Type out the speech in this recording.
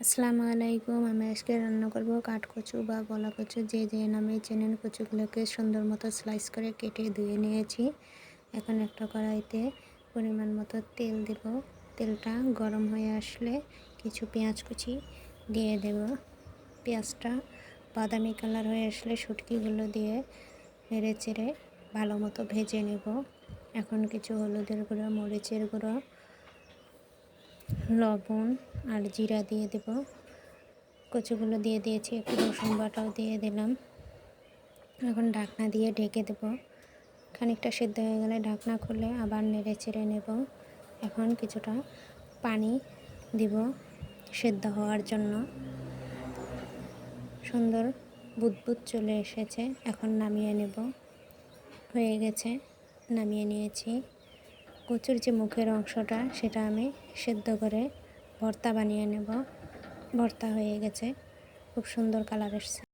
আসসালামু আলাইকুম। আমি আজকে রান্না করব কাঠকচু বা গলা কচু, যে নামে চেনেন। কচুগুলোকে সুন্দর মতো স্লাইস করে কেটে ধুয়ে নিয়েছি। এখন একটা কড়াইতে পরিমাণ মতো তেল দেব। তেলটা গরম হয়ে আসলে কিছু পেঁয়াজ কুচি দিয়ে দেব। পেঁয়াজটা বাদামি কালার হয়ে আসলে শুটকিগুলো দিয়ে নেড়ে চেড়ে ভালো মতো ভেজে নেব। এখন কিছু হলুদের গুঁড়ো, মরিচের গুঁড়ো, লবণ আর জিরা দিয়ে দেব। কচুগুলো দিয়ে দিয়েছি, একটু রসুন বাটাও দিয়ে দিলাম। এখন ঢাকনা দিয়ে ঢেকে দেব। খানিকটা সিদ্ধ হয়ে গেলে ঢাকনা খুলে আবার নেড়ে চেড়ে নেব। এখন কিছুটা পানি দিব সিদ্ধ হওয়ার জন্য। সুন্দর বুদবুদ চলে এসেছে, এখন নামিয়ে নেব। হয়ে গেছে, নামিয়ে নিয়েছি। কচুর যে মুখের অংশটা সেটা আমি সিদ্ধ করে ভর্তা বানিয়ে নেব। ভর্তা হয়ে গেছে, খুব সুন্দর কালার এসেছে।